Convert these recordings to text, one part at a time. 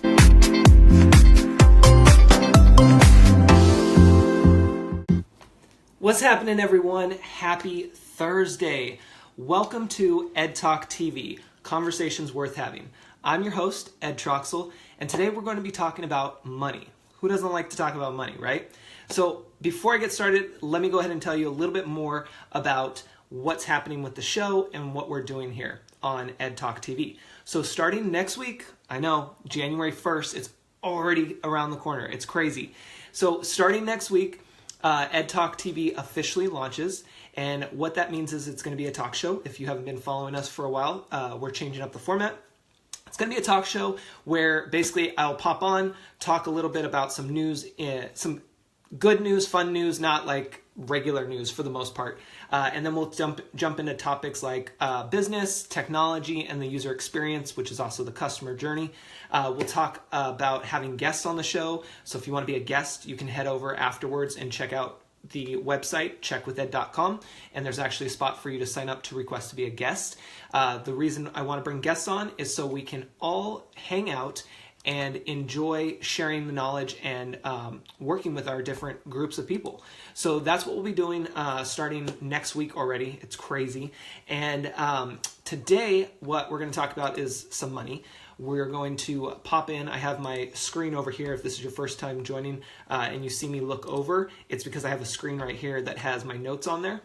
on. What's happening, everyone? Happy Thursday. Welcome to Ed Talk TV, Conversations Worth Having. I'm your host, Ed Troxel, and today we're going to be talking about money. Who doesn't like to talk about money, right? So before I get started, let me go ahead and tell you a little bit more about what's happening with the show and what we're doing here on Ed Talk TV. So starting next week, I know, January 1st, it's already around the corner. It's crazy. So starting next week, Ed Talk TV officially launches, and what that means is it's going to be a talk show. If you haven't been following us for a while, we're changing up the format. It's going to be a talk show where basically I'll pop on, talk a little bit about some news, some good news, fun news, not like regular news for the most part. And then we'll jump into topics like business, technology, and the user experience, which is also the customer journey. We'll talk about having guests on the show. So if you want to be a guest, you can head over afterwards and check out the website, checkwithed.com, and there's actually a spot for you to sign up to request to be a guest. The reason I want to bring guests on is so we can all hang out and enjoy sharing the knowledge and working with our different groups of people. So that's what we'll be doing starting next week already. It's crazy. And today, what we're going to talk about is some money. We're going to pop in. I have my screen over here. If this is your first time joining and you see me look over, it's because I have a screen right here that has my notes on there.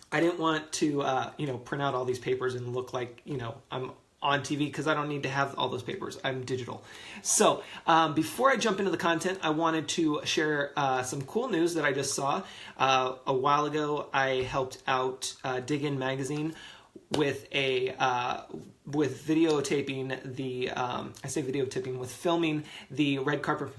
I didn't want to, print out all these papers and look like, I'm on TV because I don't need to have all those papers. I'm digital. So before I jump into the content, I wanted to share some cool news that I just saw. A while ago, I helped out Dig In Magazine with with filming the red carpet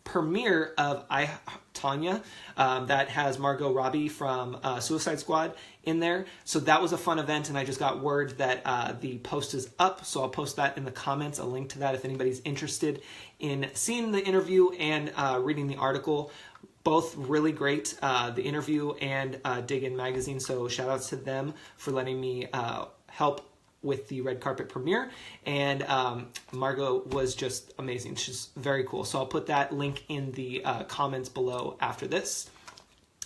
premiere of I, Tonya, that has Margot Robbie from Suicide Squad in there. So that was a fun event, and I just got word that the post is up, so I'll post that in the comments, a link to that if anybody's interested in seeing the interview and reading the article. Both really great, the interview and Dig In Magazine, so shout outs to them for letting me help with the red carpet premiere, and Margot was just amazing. She's very cool. So I'll put that link in the comments below after this.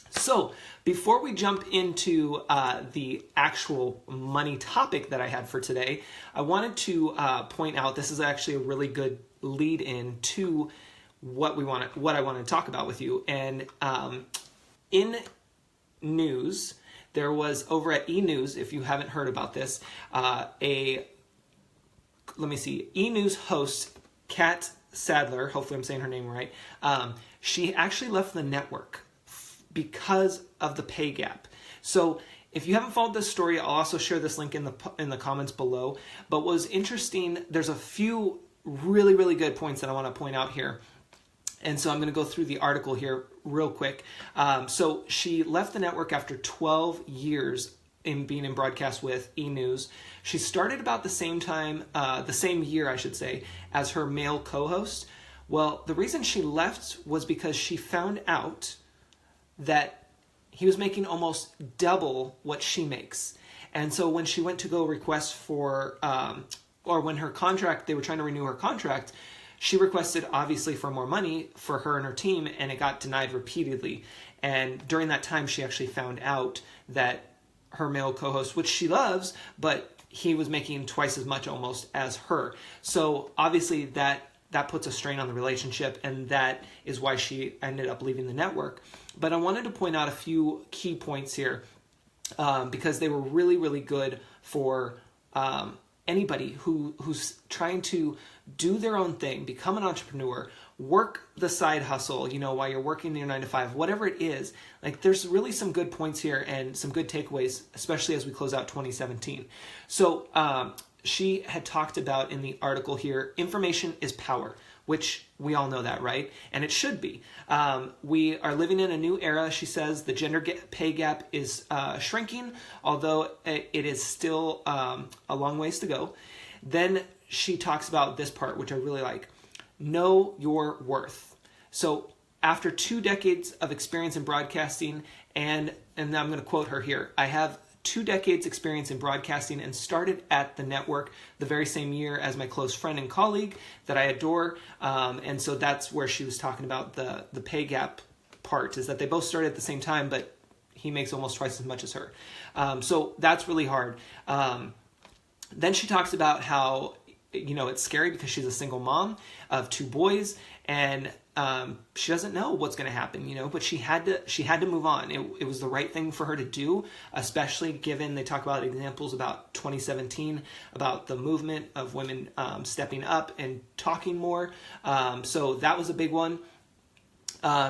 So before we jump into the actual money topic that I had for today, I wanted to point out this is actually a really good lead in to what I want to talk about with you. And in news, there was over at E! News, if you haven't heard about this, E! News host Kat Sadler, hopefully I'm saying her name right, she actually left the network because of the pay gap. So if you haven't followed this story, I'll also share this link in the comments below. But what was interesting, there's a few really, really good points that I want to point out here. And so I'm going to go through the article here real quick. So she left the network after 12 years in being in broadcast with E! News. She started about the same year, I should say, as her male co-host. Well, the reason she left was because she found out that he was making almost double what she makes. And so when she went to go request for, or when they were trying to renew her contract, she requested, obviously, for more money for her and her team, and it got denied repeatedly. And during that time, she actually found out that her male co-host, which she loves, but he was making twice as much almost as her. So obviously that puts a strain on the relationship, and that is why she ended up leaving the network. But I wanted to point out a few key points here because they were really, really good for anybody who's trying to do their own thing, become an entrepreneur, work the side hustle, while you're working your 9 to 5, whatever it is. Like, there's really some good points here and some good takeaways, especially as we close out 2017. So she had talked about in the article here, information is power, which we all know that, right? And it should be. We are living in a new era, she says. The gender pay gap is shrinking, although it is still a long ways to go. Then she talks about this part, which I really like. Know your worth. So after 2 decades of experience in broadcasting, and I'm going to quote her here, I have 2 decades experience in broadcasting and started at the network the very same year as my close friend and colleague that I adore. And so that's where she was talking about the pay gap part, is that they both started at the same time, but he makes almost twice as much as her. So that's really hard. Then she talks about how, it's scary because she's a single mom of 2 boys, and she doesn't know what's going to happen, but she had to move on. It was the right thing for her to do, especially given they talk about examples about 2017, about the movement of women stepping up and talking more. So that was a big one.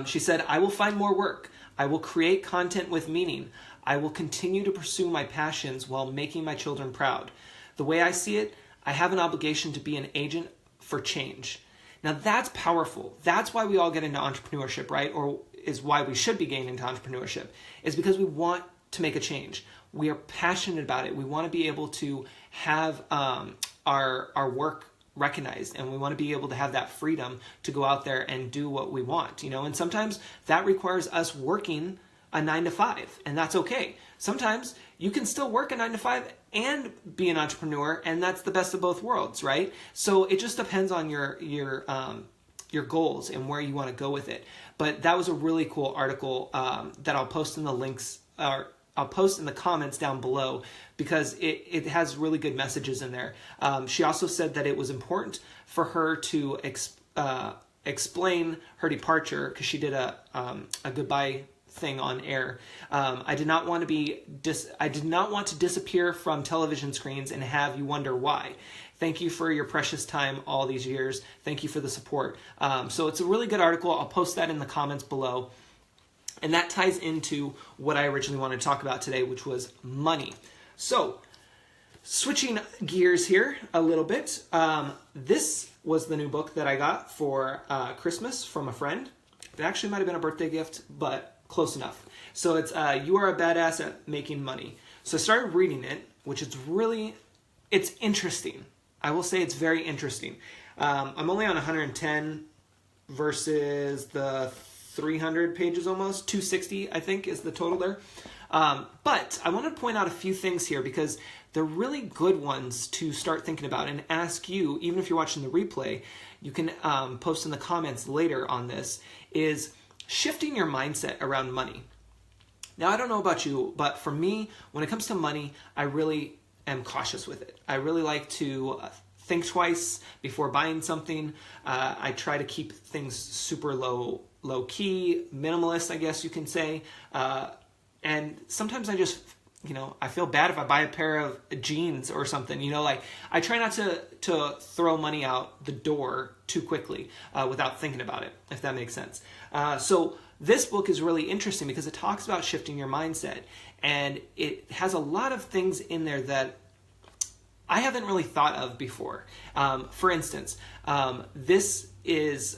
She said, I will find more work. I will create content with meaning. I will continue to pursue my passions while making my children proud. The way I see it, I have an obligation to be an agent for change. Now that's powerful. That's why we all get into entrepreneurship, right? Or is why we should be getting into entrepreneurship, is because we want to make a change. We are passionate about it. We want to be able to have our work recognized, and we want to be able to have that freedom to go out there and do what we want, and sometimes that requires us working a 9-to-5, and that's okay. Sometimes you can still work a 9-to-5 and be an entrepreneur, and that's the best of both worlds, right? So it just depends on your goals and where you want to go with it. But that was a really cool article that I'll post in the links, or I'll post in the comments down below, because it has really good messages in there. She also said that it was important for her to explain her departure, because she did a goodbye thing on air. I did not want to disappear from television screens and have you wonder why. Thank you for your precious time all these years. Thank you for the support. So it's a really good article. I'll post that in the comments below. And that ties into what I originally wanted to talk about today, which was money. So, switching gears here a little bit. This was the new book that I got for Christmas from a friend. It actually might have been a birthday gift, but close enough. So it's You Are a Badass at Making Money. So I started reading it, which is it's interesting. I will say it's very interesting. I'm only on 110 versus the 300 pages almost. 260, I think, is the total there. But I want to point out a few things here, because they're really good ones to start thinking about and ask you, even if you're watching the replay, you can post in the comments later on this, is shifting your mindset around money. Now, I don't know about you, but for me, when it comes to money, I really am cautious with it. I really like to think twice before buying something. I try to keep things super low key, minimalist, I guess you can say. And sometimes I just, I feel bad if I buy a pair of jeans or something, I try not to throw money out the door too quickly without thinking about it, if that makes sense. So this book is really interesting because it talks about shifting your mindset, and it has a lot of things in there that I haven't really thought of before. For instance, this is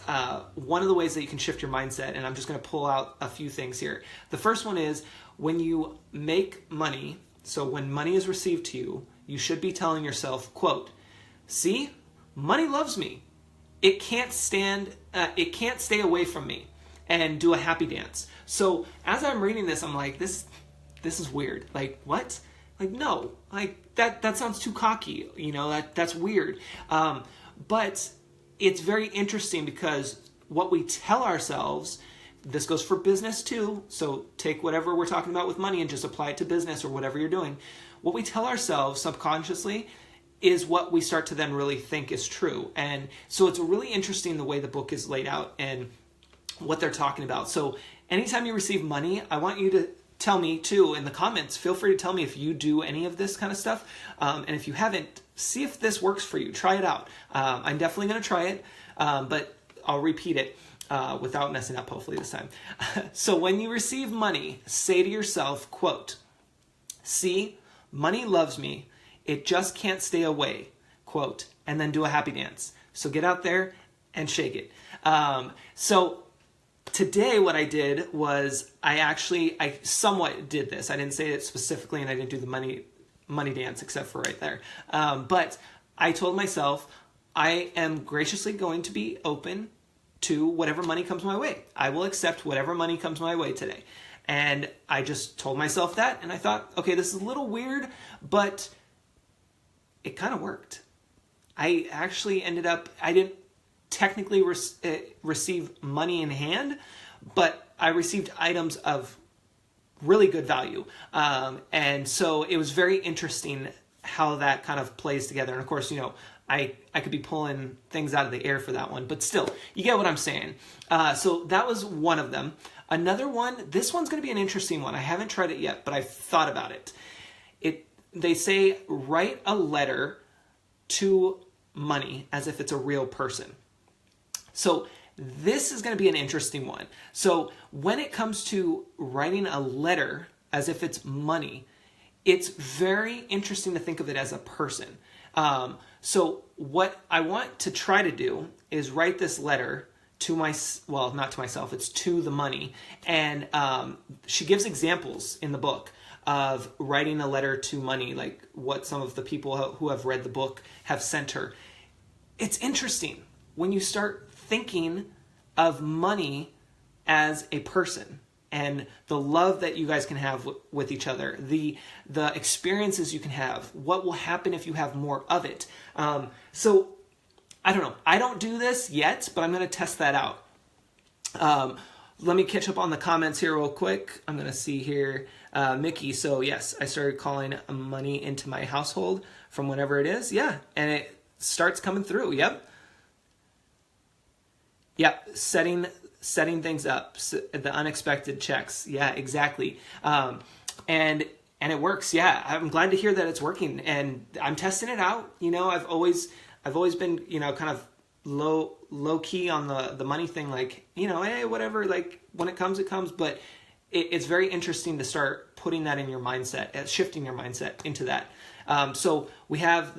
one of the ways that you can shift your mindset, and I'm just going to pull out a few things here. The first one is, when you make money, so when money is received to you, you should be telling yourself, quote, "See, money loves me. It can't stay away from me," and do a happy dance. So as I'm reading this, I'm like, this is weird. Like, what? Like, no, like that sounds too cocky. That's weird. But it's very interesting, because what we tell ourselves, this goes for business too. So take whatever we're talking about with money and just apply it to business or whatever you're doing. What we tell ourselves subconsciously is what we start to then really think is true. And so it's really interesting the way the book is laid out and what they're talking about. So anytime you receive money, I want you to tell me too in the comments. Feel free to tell me if you do any of this kind of stuff. And if you haven't, see if this works for you. Try it out. I'm definitely going to try it, but I'll repeat it without messing up, hopefully this time. So when you receive money, say to yourself, quote, "See, money loves me. It just can't stay away," quote, and then do a happy dance. So get out there and shake it. So today what I did was I somewhat did this. I didn't say it specifically, and I didn't do the money dance except for right there. But I told myself I am graciously going to be open to whatever money comes my way. I will accept whatever money comes my way today. And I just told myself that, and I thought, okay, this is a little weird, but it kind of worked. I actually I didn't technically receive money in hand, but I received items of really good value. And so it was very interesting how that kind of plays together. And of course, I could be pulling things out of the air for that one, but still, you get what I'm saying. So that was one of them. Another one, this one's going to be an interesting one. I haven't tried it yet, but I've thought about it. They say, write a letter to money as if it's a real person. So this is going to be an interesting one. So when it comes to writing a letter as if it's money, it's very interesting to think of it as a person. So what I want to try to do is write this letter to not to myself, it's to the money. And she gives examples in the book of writing a letter to money, like what some of the people who have read the book have sent her. It's interesting when you start thinking of money as a person and the love that you guys can have with each other, the experiences you can have, what will happen if you have more of it. So I don't know. I don't do this yet, but I'm going to test that out. Let me catch up on the comments here real quick. I'm going to see here. Mickey, so yes, I started calling money into my household from whatever it is. Yeah, and it starts coming through. Yep. Setting things up, the unexpected checks. Yeah, exactly. And it works. Yeah, I'm glad to hear that it's working, and I'm testing it out. I've always been, kind of low key on the money thing, like, hey, whatever, like when it comes, it comes. But it's very interesting to start putting that in your mindset, shifting your mindset into that. So we have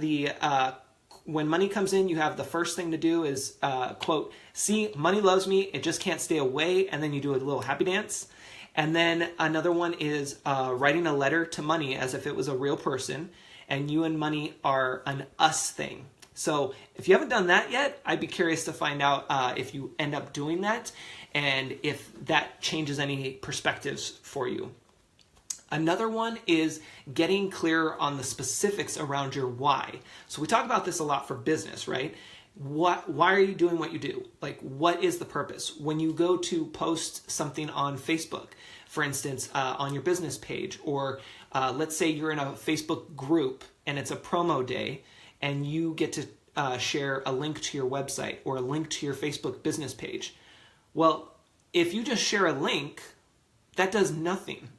when money comes in, you have the first thing to do is, quote, see, money loves me, it just can't stay away. And then you do a little happy dance. And then another one is writing a letter to money as if it was a real person. And you and money are an us thing. So if you haven't done that yet, I'd be curious to find out if you end up doing that and if that changes any perspectives for you. Another one is getting clearer on the specifics around your why. So we talk about this a lot for business, right? Why are you doing what you do? Like, what is the purpose? When you go to post something on Facebook, for instance, on your business page, or let's say you're in a Facebook group and it's a promo day and you get to share a link to your website or a link to your Facebook business page. Well, if you just share a link, that does nothing.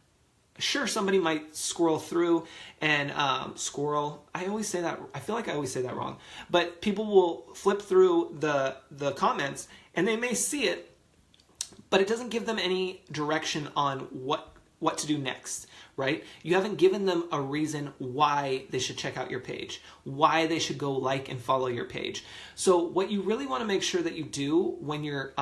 Sure, somebody might scroll through and I always say that. I feel like I always say that wrong. But people will flip through the comments and they may see it, but it doesn't give them any direction on what to do next, right? You haven't given them a reason why they should check out your page, why they should go like and follow your page. So what you really want to make sure that you do when you're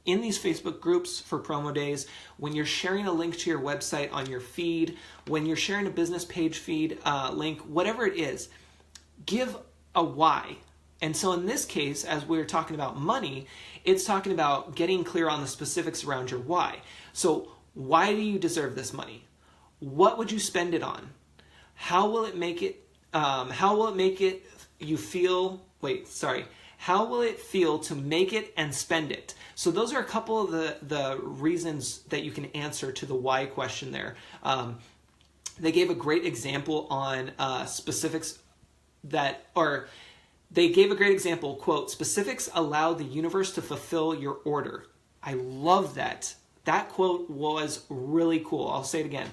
in these Facebook groups for promo days, when you're sharing a link to your website on your feed, when you're sharing a business page feed link, whatever it is, give a why. And so in this case, as we're talking about money, it's talking about getting clear on the specifics around your why. So why do you deserve this money? What would you spend it on? How will it make it you feel, how will it feel to make it and spend it? So those are a couple of the reasons that you can answer to the why question there. They gave a great example on specifics they gave a great example, quote, specifics allow the universe to fulfill your order. I love that. That quote was really cool. I'll say it again.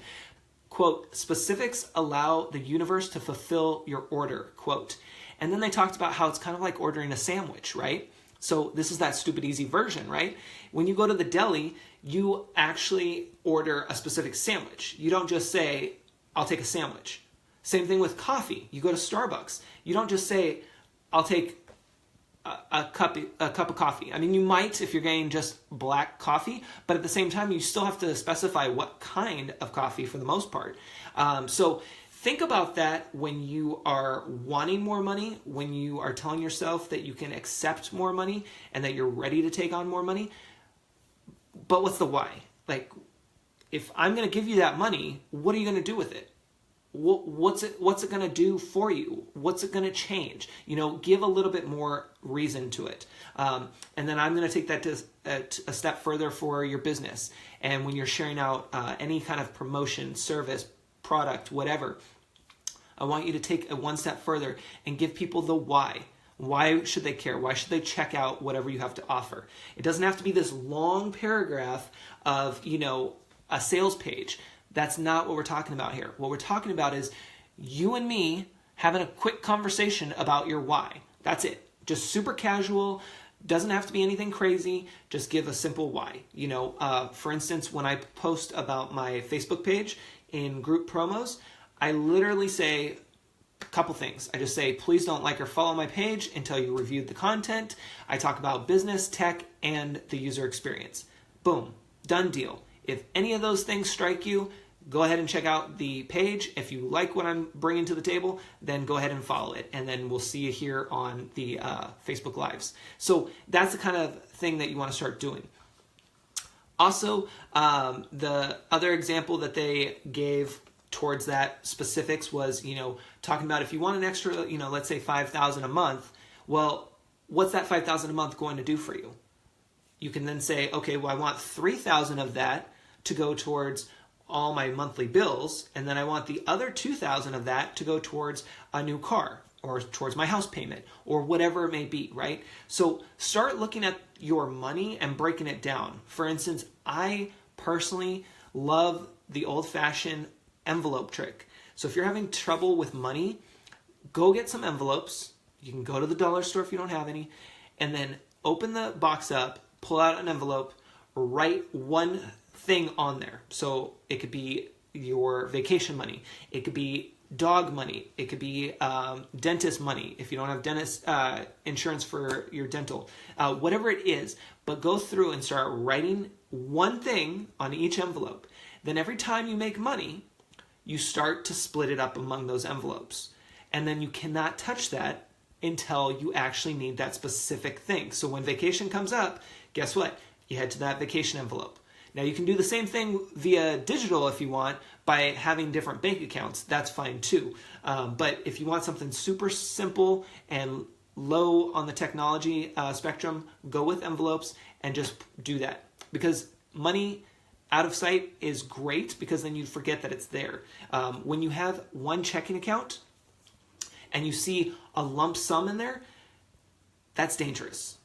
Quote, specifics allow the universe to fulfill your order, quote. And then they talked about how it's kind of like ordering a sandwich, right? So this is that stupid easy version, right? When you go to the deli, you actually order a specific sandwich. You don't just say, I'll take a sandwich. Same thing with coffee. You go to Starbucks. You don't just say, I'll take a cup of coffee. I mean, you might if you're getting just black coffee, but at the same time, you still have to specify what kind of coffee for the most part. So think about that when you are wanting more money, when you are telling yourself that you can accept more money and that you're ready to take on more money. But what's the why? Like, if I'm going to give you that money, what are you going to do with it? What's it going to do for you? What's it going to change? Give a little bit more reason to it. And then I'm going to take that to a step further for your business. And when you're sharing out any kind of promotion, service, product, whatever, I want you to take it one step further and give people the why. Why should they care? Why should they check out whatever you have to offer? It doesn't have to be this long paragraph of, a sales page. That's not what we're talking about here. What we're talking about is you and me having a quick conversation about your why. That's it. Just super casual. Doesn't have to be anything crazy. Just give a simple why. For instance, when I post about my Facebook page in group promos, I literally say a couple things. I just say, please don't like or follow my page until you reviewed the content. I talk about business, tech, and the user experience. Boom. Done deal. If any of those things strike you, go ahead and check out the page. If you like what I'm bringing to the table, then go ahead and follow it. And then we'll see you here on the Facebook Lives. So that's the kind of thing that you want to start doing. Also, the other example that they gave towards that specifics was, talking about if you want an extra, let's say $5,000 a month, well, what's that $5,000 a month going to do for you? You can then say, okay, well, I want $3,000 of that to go towards all my monthly bills, and then I want the other $2,000 of that to go towards a new car or towards my house payment or whatever it may be, right? So start looking at your money and breaking it down. For instance, I personally love the old-fashioned envelope trick. So if you're having trouble with money, go get some envelopes. You can go to the dollar store if you don't have any, and then open the box up, pull out an envelope, write one thing on there. So it could be your vacation money. It could be dog money. It could be dentist money if you don't have dentist insurance for your dental. Whatever it is, but go through and start writing one thing on each envelope. Then every time you make money, you start to split it up among those envelopes. And then you cannot touch that until you actually need that specific thing. So when vacation comes up, guess what? You head to that vacation envelope. Now you can do the same thing via digital if you want by having different bank accounts. That's fine too. But if you want something super simple and low on the technology spectrum, go with envelopes and just do that. Because money out of sight is great because then you forget that it's there. When you have one checking account and you see a lump sum in there, that's dangerous.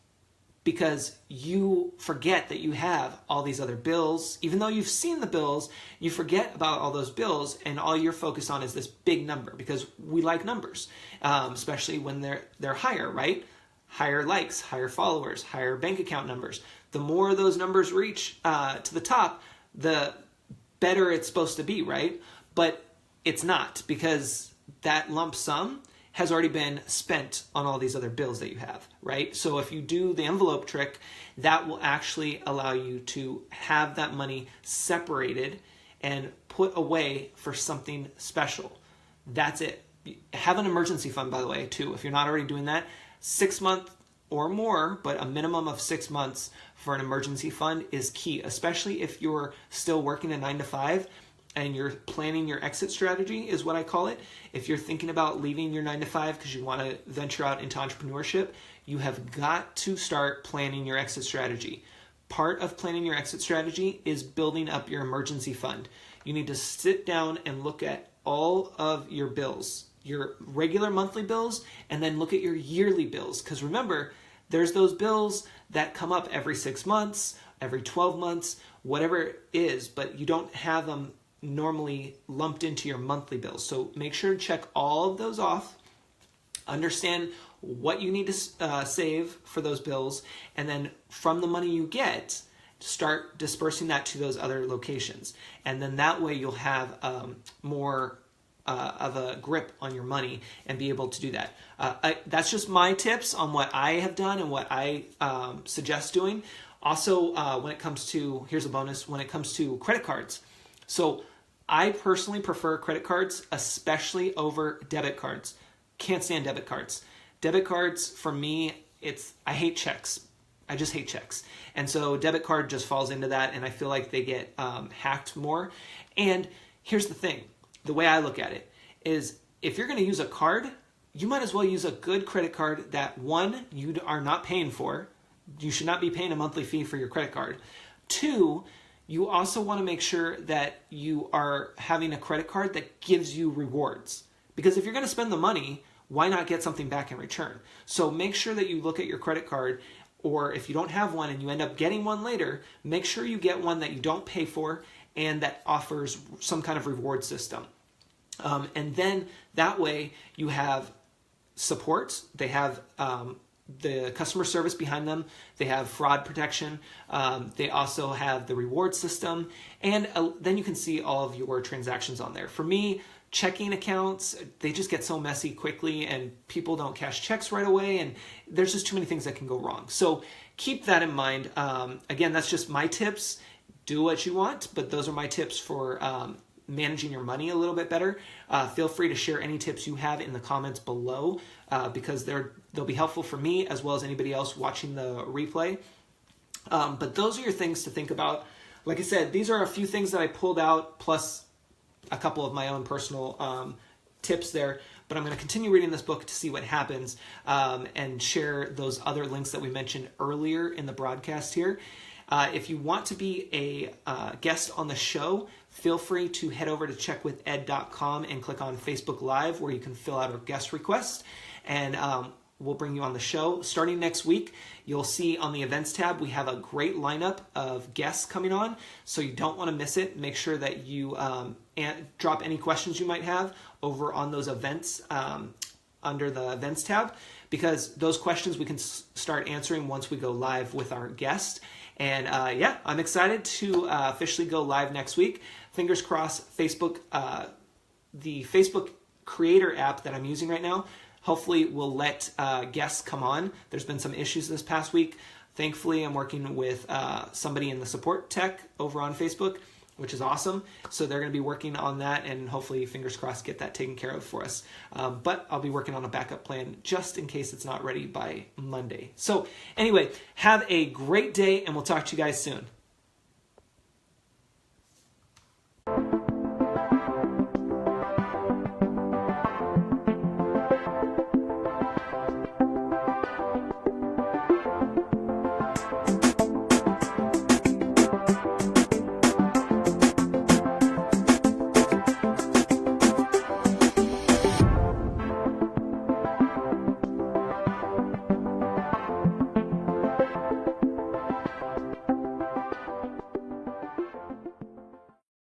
Because you forget that you have all these other bills. Even though you've seen the bills, you forget about all those bills and all you're focused on is this big number because we like numbers, especially when they're higher, right? Higher likes, higher followers, higher bank account numbers. The more those numbers reach to the top, the better it's supposed to be, right? But it's not because that lump sum has already been spent on all these other bills that you have, right? So if you do the envelope trick, that will actually allow you to have that money separated and put away for something special. That's it. Have an emergency fund, by the way, too. If you're not already doing that, 6 months or more, but a minimum of 6 months for an emergency fund is key, especially if you're still working a 9-to-5 and you're planning your exit strategy is what I call it. If you're thinking about leaving your 9-to-5 because you want to venture out into entrepreneurship, you have got to start planning your exit strategy. Part of planning your exit strategy is building up your emergency fund. You need to sit down and look at all of your bills, your regular monthly bills, and then look at your yearly bills. Because remember, there's those bills that come up every 6 months, every 12 months, whatever it is, but you don't have them normally lumped into your monthly bills. So make sure to check all of those off, understand what you need to save for those bills, and then from the money you get, start dispersing that to those other locations. And then that way you'll have more of a grip on your money and be able to do that. That's just my tips on what I have done and what I suggest doing. Also, when it comes to, here's a bonus, when it comes to credit cards. So I personally prefer credit cards, especially over debit cards. Can't stand debit cards. Debit cards, for me, I hate checks. I just hate checks. And so debit card just falls into that, and I feel like they get hacked more. And here's the thing. The way I look at it is if you're going to use a card, you might as well use a good credit card that, one, you are not paying for. You should not be paying a monthly fee for your credit card. Two, you also want to make sure that you are having a credit card that gives you rewards. Because if you're going to spend the money, why not get something back in return? So make sure that you look at your credit card, or if you don't have one and you end up getting one later, make sure you get one that you don't pay for and that offers some kind of reward system. And then that way you have support. They have the customer service behind them. They have fraud protection. They also have the reward system. And then you can see all of your transactions on there. For me, checking accounts, they just get so messy quickly and people don't cash checks right away. And there's just too many things that can go wrong. So keep that in mind. Again, that's just my tips. Do what you want, but those are my tips for managing your money a little bit better. Feel free to share any tips you have in the comments below because they'll be helpful for me as well as anybody else watching the replay. But those are your things to think about. Like I said, these are a few things that I pulled out plus a couple of my own personal tips there. But I'm going to continue reading this book to see what happens and share those other links that we mentioned earlier in the broadcast here. If you want to be a guest on the show, feel free to head over to checkwithed.com and click on Facebook Live where you can fill out a guest request, and we'll bring you on the show. Starting next week, you'll see on the events tab, we have a great lineup of guests coming on, so you don't want to miss it. Make sure that you drop any questions you might have over on those events under the events tab, because those questions we can start answering once we go live with our guest. And yeah, I'm excited to officially go live next week. Fingers crossed, Facebook, the Facebook Creator app that I'm using right now, hopefully will let guests come on. There's been some issues this past week. Thankfully, I'm working with somebody in the support tech over on Facebook, which is awesome. So they're going to be working on that and hopefully, fingers crossed, get that taken care of for us. But I'll be working on a backup plan just in case it's not ready by Monday. So anyway, have a great day and we'll talk to you guys soon.